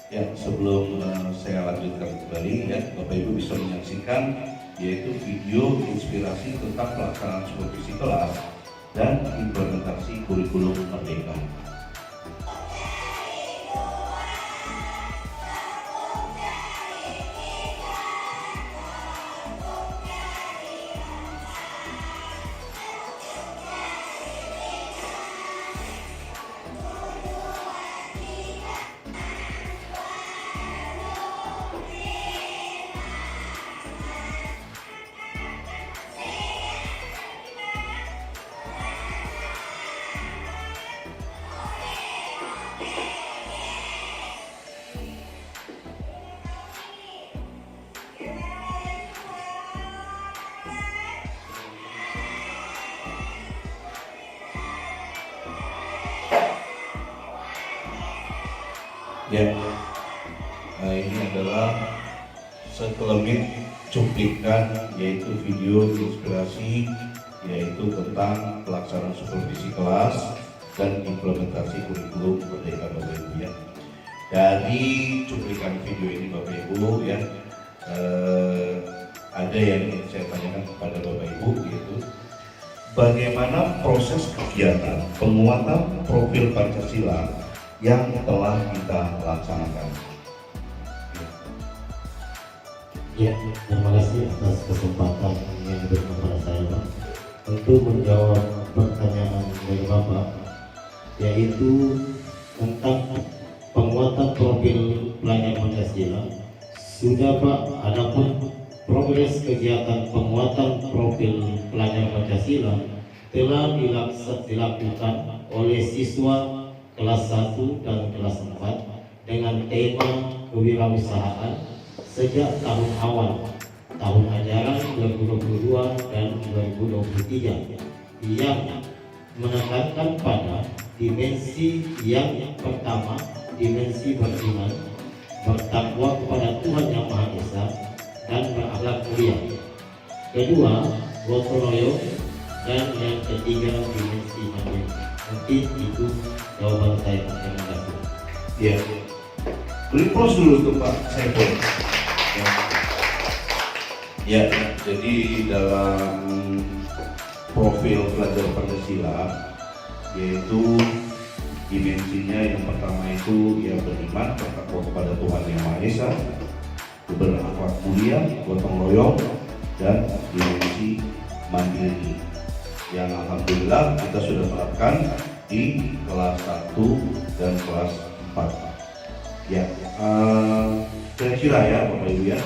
Ya, sebelum saya lanjutkan kembali ya, Bapak Ibu bisa menyaksikan yaitu video inspirasi tentang pelaksanaan supervisi kelas dan implementasi kurikulum Merdeka. Ya, ini adalah sekelebat cuplikan yaitu video inspirasi yaitu tentang pelaksanaan supervisi kelas dan implementasi kurikulum Merdeka Bapak Ibu ya. Dari cuplikan video ini Bapak Ibu ya, ada yang ingin saya tanyakan kepada Bapak Ibu yaitu bagaimana proses kegiatan penguatan profil Pancasila yang telah kita laksanakan. Ya, terima kasih atas kesempatan yang diberikan kepada saya, Pak, untuk menjawab pertanyaan dari Bapak, yaitu tentang penguatan profil pelajar Pancasila. Sudah Pak, adapun progres kegiatan penguatan profil pelajar Pancasila telah dilakukan oleh siswa kelas 1 dan kelas 4 dengan tema kewirausahaan sejak tahun awal tahun ajaran 2022 dan 2023 yang menekankan pada dimensi yang pertama, dimensi beriman, bertakwa kepada Tuhan Yang Maha Esa dan berakhlak mulia. Kedua, gotong royong, dan yang ketiga dimensi mandiri. Mungkin itu jawaban saya. Terima kasih. Ya, beri pros dulu untuk Pak Saiful. Ya, jadi dalam profil pelajar Pancasila yaitu dimensinya yang pertama itu ya beriman, bertakwa kepada Tuhan Yang Maha Esa, berakhlak mulia, gotong royong, dan dimensi mandiri yang alhamdulillah kita sudah terapkan di kelas 1 dan kelas 4. Ya, kira-kira ya Bapak Ibu ya,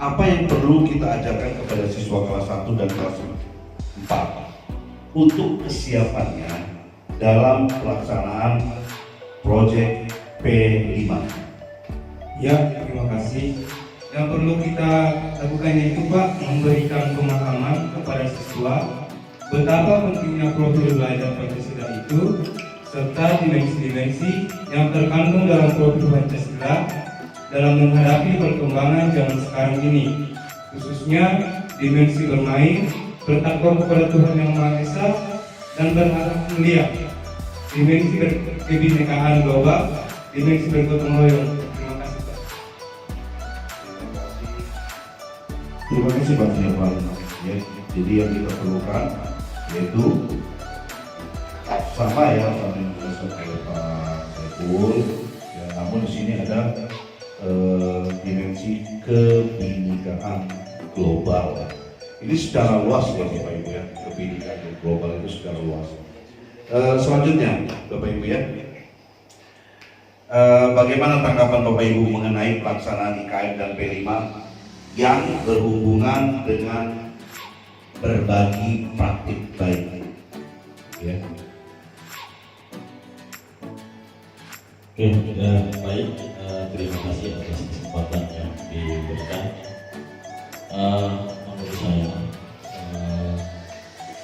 apa yang perlu kita ajarkan kepada siswa kelas 1 dan kelas 4 untuk kesiapannya dalam pelaksanaan proyek P5? Ya, terima kasih. Yang perlu kita lakukan yaitu Pak, memberikan pemahaman kepada siswa betapa pentingnya profil belajar Pancasila itu serta dimensi-dimensi yang terkandung dalam profil Pancasila dalam menghadapi perkembangan zaman sekarang ini, khususnya dimensi bermain, bertakwa kepada Tuhan Yang Maha Esa, dan berakhlak mulia, dimensi kebinekaan global, dimensi bergotong royong. Terima kasih Pak. Terima kasih Pak Saiful. Ya, jadi yang kita perlukan yaitu sama ya sama yang dijelaskan oleh Pak Saiful. Ya, namun di sini ada dimensi kebinekaan global. Ini secara luas ya Bapak Ibu ya, kebinekaan global itu secara luas. Selanjutnya Bapak Ibu ya, bagaimana tanggapan Bapak Ibu mengenai pelaksanaan IKM dan P5 yang berhubungan dengan berbagi praktik baik? Ya. Oke, baik. Terima kasih atas kesempatan yang diberikan. Menurut saya,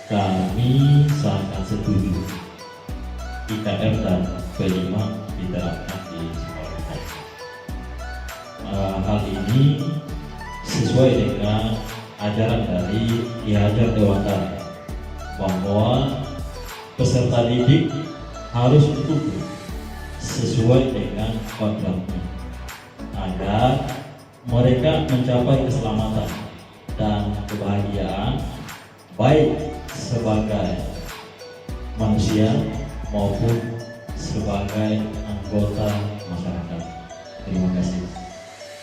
kami sangat setuju IKM dan P5 diterapkan di sekolah kita. Hal ini sesuai dengan ajaran dari Ki Hajar Dewantara bahwa peserta didik harus tumbuh sesuai dengan kodratnya. mereka mencapai keselamatan dan kebahagiaan baik sebagai manusia maupun sebagai anggota masyarakat. Terima kasih.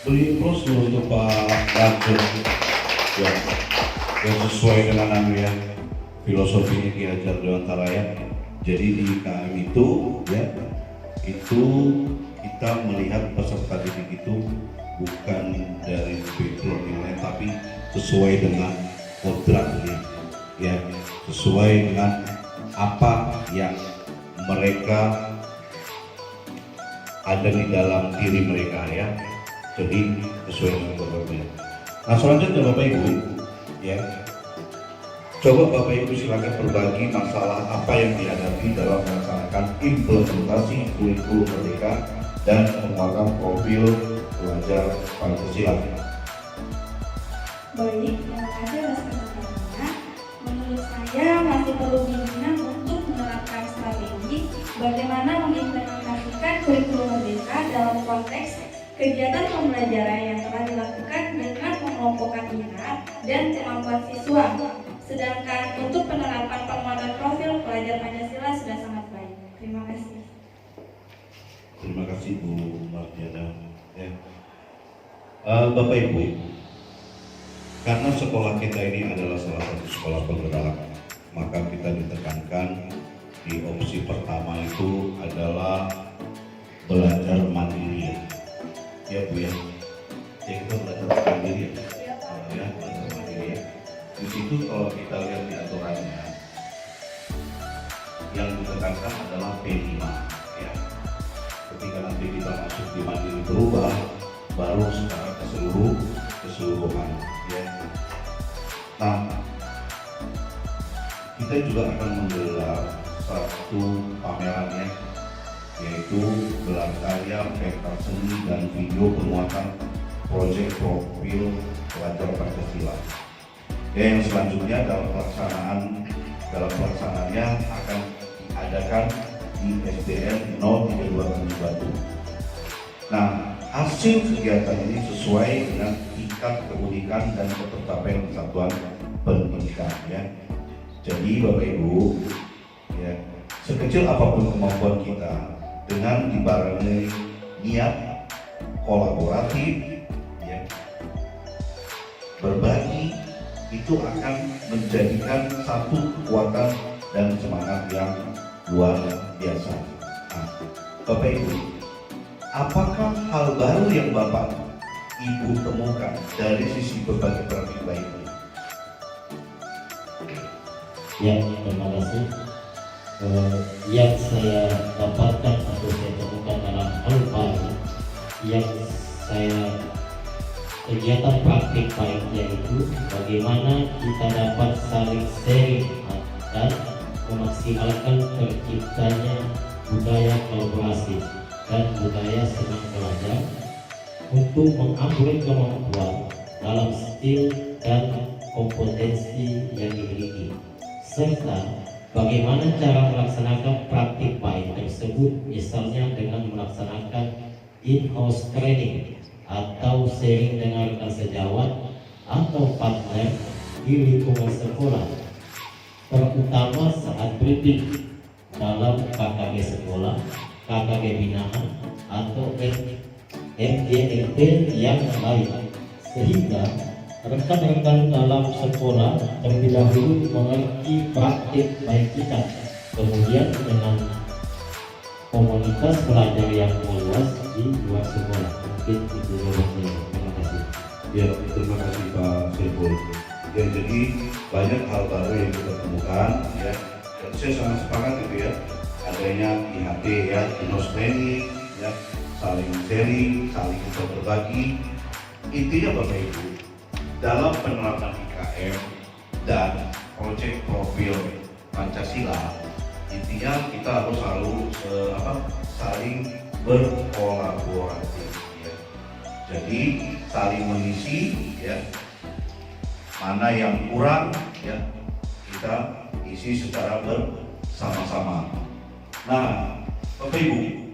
Beri plus dulu untuk Pak Rajun ya, yang sesuai dengan filosofinya Ki Hajar Dewantara ya. Jadi di KM itu ya, itu kita melihat peserta didik itu bukan dari background nilai, tapi sesuai dengan kodratnya ya, sesuai dengan apa yang mereka ada di dalam diri mereka ya. Jadi sesuai dengan kodratnya. Nah selanjutnya Bapak Ibu ya, coba Bapak Ibu silakan berbagi masalah apa yang dihadapi dalam melaksanakan implementasi kurikulum Merdeka dan penguatan profil pelajar Pancasila. Baik, terima kasih atas kesempatannya. Menurut saya masih perlu bimbingan untuk menerapkan strategi bagaimana mengimplementasikan kurikulum Merdeka dalam konteks kegiatan pembelajaran yang telah dilakukan dengan mengelompokkan minat dan kemampuan siswa. Sedangkan untuk penerapan penguatan profil pelajar Pancasila sudah sangat baik. Terima kasih. Terima kasih Bu Mardiana. Ya. Bapak Ibu, karena sekolah kita ini adalah salah satu sekolah penggerak, maka kita ditekankan di opsi pertama itu adalah belajar mandiri. Ya Bu ya, ya kita belajar mandiri ya, belajar mandiri ya. Di situ kalau kita lihat di aturannya, yang ditekankan adalah P5 ya. Ketika nanti kita masuk di mandiri berubah, baru secara keseluruhan ya. Nah, kita juga akan menggelar satu pameran ya, yaitu gelar karya peta seni dan video penguatan proyek profil pelajar Pancasila. Ya, yang selanjutnya dalam pelaksanaannya akan diadakan di SDN 032 Tanjung Batu. Nah, hasil kegiatan ini sesuai dengan tingkat keunikan dan ketercapaian kesatuan pendidikan ya. Jadi Bapak Ibu ya, sekecil apapun kemampuan kita, dengan dibarengi niat kolaboratif ya, berbagi, itu akan menjadikan satu kekuatan dan semangat yang luar biasa. Nah, Bapak Ibu, apakah hal baru yang Bapak Ibu temukan dari sisi berbagi praktik baik ini? Ya, terima kasih. Yang saya dapatkan atau saya temukan dalam hal baru yang saya kegiatan praktik baik, yaitu bagaimana kita dapat saling sharing dan memaksimalkan terciptanya budaya kolaborasi dan budaya senang belajar untuk mengupgrade kemampuan dalam skill dan kompetensi yang dimiliki, serta bagaimana cara melaksanakan praktik baik tersebut, misalnya dengan melaksanakan in-house training atau sharing dengan rekan sejawat atau partner di lingkungan sekolah, terutama saat briefing dalam KKG sekolah, KKG binaan atau MGLT yang lain, sehingga rekan-rekan dalam sekolah terlebih dahulu mengerti praktik baik kita, kemudian dengan komunitas pelajar yang meluas di luar sekolah. Mungkin itu jawabannya. Terima kasih. Ya, terima kasih Pak Saiful. Ya, jadi banyak hal baru yang kita temukan ya. Dan saya sangat sepakat gitu ya, adanya IHT ya, in-house training ya, saling sharing, saling bisa berbagi. Intinya Bapak Ibu, dalam penerapan IKM dan proyek profil Pancasila, intinya kita harus selalu saling berkolaborasi ya. Jadi saling mengisi ya, mana yang kurang ya, kita isi secara bersama-sama. Nah Bapak Ibu,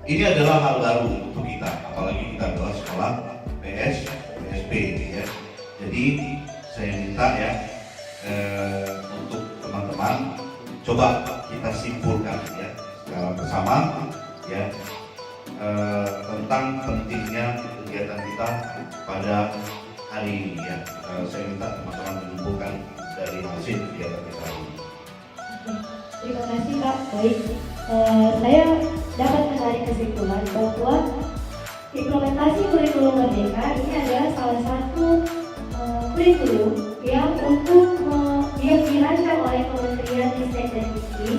Ini adalah hal baru untuk kita, apalagi kita adalah sekolah PSP ya. Jadi saya minta ya untuk teman-teman coba kita simpulkan ya secara bersama ya tentang pentingnya kegiatan kita pada hari ini ya. Saya minta teman-teman menyimpulkan dari hasil kegiatan kita hari ini. Terima kasih Kak. Baik, saya dapat menarik kesimpulan bahwa implementasi kurikulum merdeka ini adalah salah satu kurikulum yang yang dirancang oleh Kementerian Ristek dan Dikti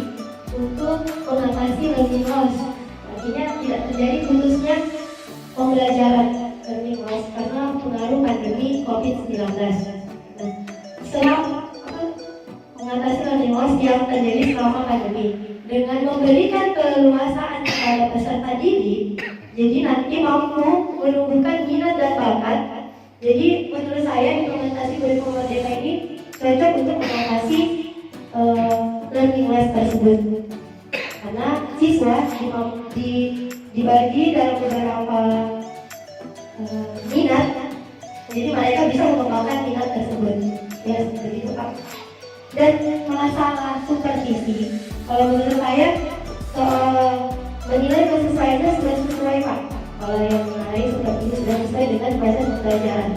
untuk mengatasi learning loss. Artinya tidak terjadi putusnya pembelajaran learning loss karena pengaruh pandemi COVID-19. Nah, setelah mengatasi learning loss yang terjadi selama pandemi dengan memberikan keleluasaan kepada peserta didik, jadi nanti mampu menumbuhkan minat dan bakat. Jadi menurut saya implementasi kurikulum merdeka ini cocok untuk mengatasi learning loss tersebut, karena siswa dibagi dalam beberapa minat, jadi mereka bisa mengembangkan minat tersebut. Ya seperti itu Pak. Dan masalah supervisi, kalau menurut saya menilai kesesuaiannya sudah sesuai Pak. Kalau yang mengenai supervisi sudah sesuai dengan proses pembelajaran.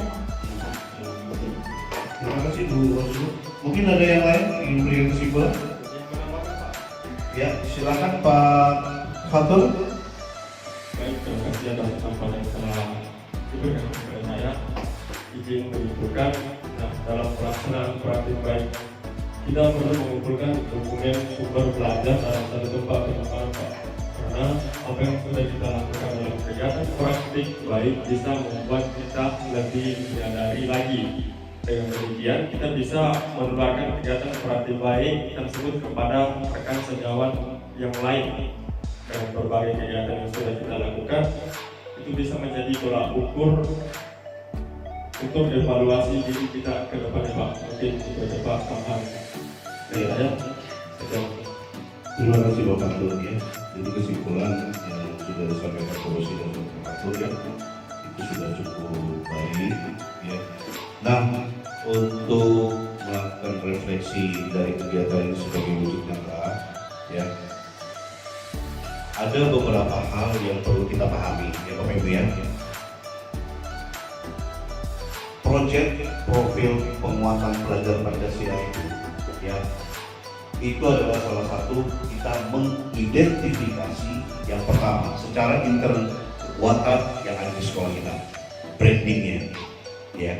Terima kasih Bu Rosu. Mungkin ada yang lain ingin beri kesimpulan? Ya, silakan Pak Fatul. Baik, terima kasih atas kesempatan yang telah diberikan kepada saya. Izin menyimpulkan, dalam pelaksanaan praktik baik kita perlu mengumpulkan dokumen sumber belajar dalam satu tempat Pak. Karena apa yang sudah kita lakukan dalam kegiatan praktik baik bisa membuat kita lebih menyadari lagi. Dengan demikian kita bisa menularkan kegiatan praktik baik tersebut kepada rekan sejawat yang lain. Dengan berbagai kegiatan yang sudah kita lakukan, itu bisa menjadi tolak ukur untuk evaluasi diri kita ke depannya Pak. Mungkin itu aja Pak tambahan dari saya. Terima kasih Bapak Fatul ya. Jadi kesimpulan yang sudah disampaikan Polisi dan Bapak Fatul ya, itu sudah cukup baik ya. Nah, untuk melakukan refleksi dari kegiatan ini sebagai wujud nyata ya, ada beberapa hal yang perlu kita pahami ya Bapak Ibu ya. Proyek profil penguatan pelajar Pancasila itu adalah salah satu kita mengidentifikasi yang pertama secara internal kekuatan yang ada di sekolah kita, brandingnya ya.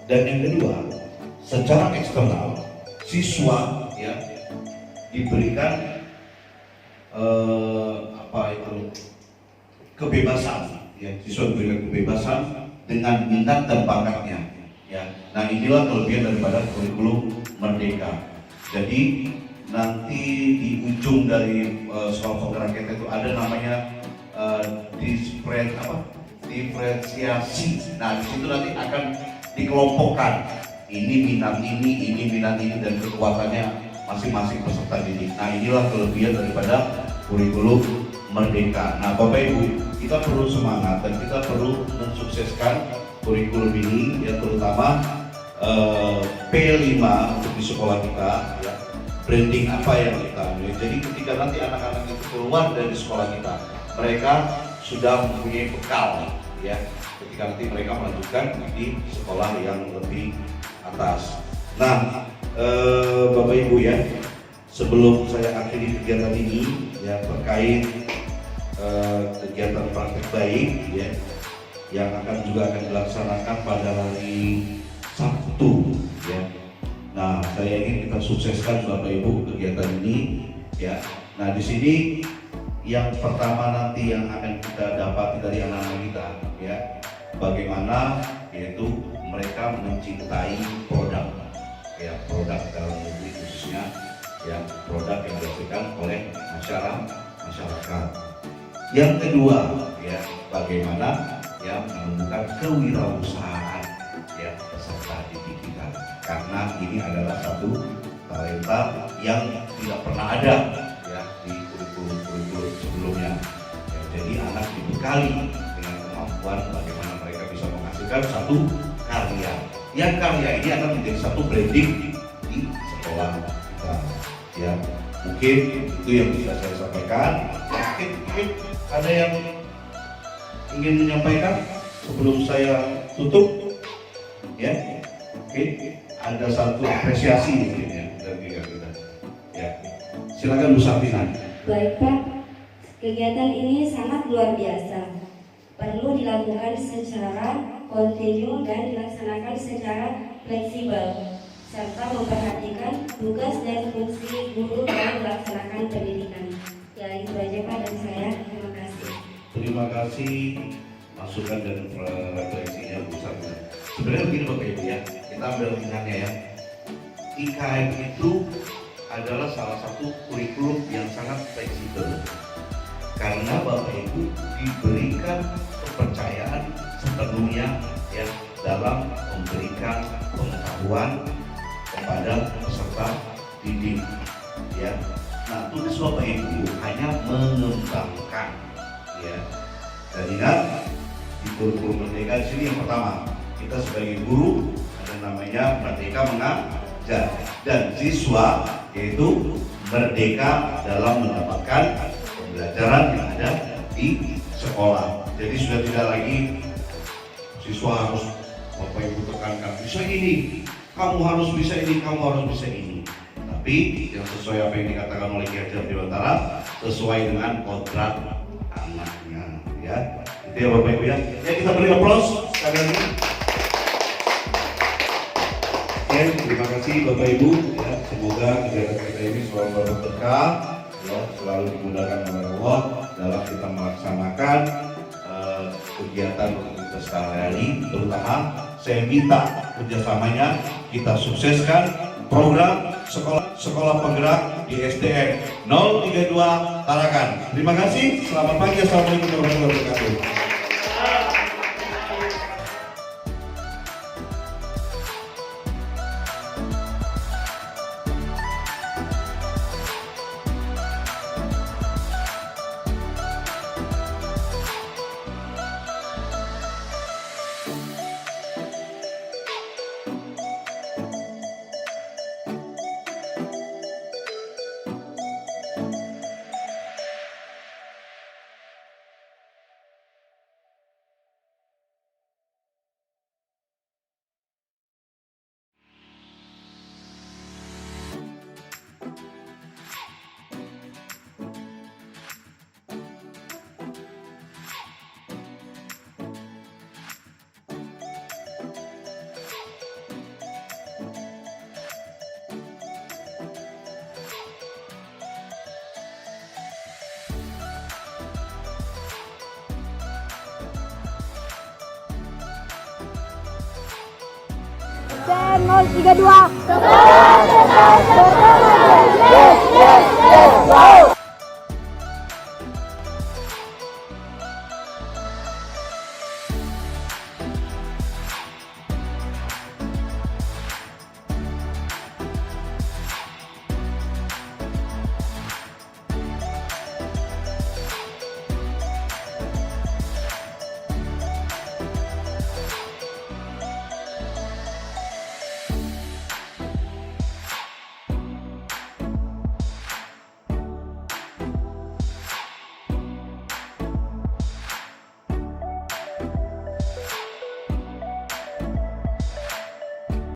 Dan yang kedua, secara eksternal siswa ya diberikan kebebasan ya, siswa diberikan kebebasan dengan minat dan bakatnya ya. Nah, inilah kelebihan daripada kurikulum merdeka. Jadi nanti di ujung dari sekolah penggerak kita itu ada namanya diferensiasi. Nah, di situ nanti akan dikelompokkan ini minat ini dan kekuatannya masing-masing peserta didik. Nah, inilah kelebihan daripada kurikulum merdeka. Nah, Bapak Ibu, kita perlu semangat dan kita perlu mensukseskan kurikulum ini ya, terutama P5 untuk di sekolah kita ya. Branding apa yang kita ambil. Jadi ketika nanti anak-anak itu keluar dari sekolah kita, mereka sudah mempunyai bekal ya, ketika nanti mereka melanjutkan di sekolah yang lebih atas. Nah, Bapak Ibu ya, sebelum saya akhiri kegiatan ini ya terkait kegiatan praktek baik ya yang akan dilaksanakan pada hari Sabtu ya. Nah, saya ingin kita sukseskan Bapak Ibu kegiatan ini ya. Nah, di sini yang pertama nanti yang akan kita dapat dari anak-anak kita ya, bagaimana yaitu mereka mencintai produk ya, produk dalam negeri khususnya ya, produk yang dihasilkan oleh masyarakat. Yang kedua ya, bagaimana ya menumbuhkan kewirausahaan ya peserta didik kita, karena ini adalah satu talenta yang tidak pernah ada ya di kurikulum sebelumnya ya. Jadi anak dibekali dengan kemampuan bagaimana mereka bisa menghasilkan satu karya. Yang karya ini akan menjadi satu branding di sekolah kita. Ya, mungkin itu yang bisa saya sampaikan. Mungkin ada yang ingin menyampaikan sebelum saya tutup. Ya, oke. Ada satu apresiasi mungkin ya dari kita. Ya, silakan Bu Safina. Baik Pak, kegiatan ini sangat luar biasa. Perlu dilakukan secara kontinu dan dilaksanakan secara fleksibel, serta memperhatikan tugas dan fungsi guru dalam melaksanakan pendidikan. Ya, itu aja Pak dari saya. Terima kasih. Terima kasih masukan dan refleksinya Bu Safina. Sebenarnya begini Bapak Ibu ya, kita ambil ingatnya ya. IKM itu adalah salah satu kurikulum yang sangat fleksibel karena Bapak Ibu diberikan kepercayaan sepenuhnya ya dalam memberikan pengetahuan kepada peserta didik ya. Nah, tugas Bapak Ibu hanya mengembangkan ya. Dan ingat di kurikulum Merdeka di sini yang pertama, kita sebagai guru ada namanya Merdeka Mengajar dan siswa yaitu merdeka dalam mendapatkan pembelajaran yang ada di sekolah. Jadi sudah tidak lagi siswa harus Bapak Ibu tekankan bisa ini, kamu harus bisa ini, kamu harus bisa ini. Tapi yang sesuai apa yang dikatakan oleh Ki Hajar Dewantara, sesuai dengan kodrat anaknya ya. Itu ya Bapak Ibu ya. Ya, kita beri aplaus sekali lagi. Oke, terima kasih Bapak Ibu ya. Semoga kegiatan kita ini selalu berkah ya, selalu dimudahkan oleh Allah dalam kita melaksanakan kegiatan kita sehari-hari. Terutama saya minta kerjasamanya kita sukseskan program sekolah penggerak di SDN 032 Tarakan. Terima kasih, selamat pagi, assalamualaikum warahmatullahi wabarakatuh. SDN 032 Sekolah Dasar Pertama. Yes, yes, yes, wow.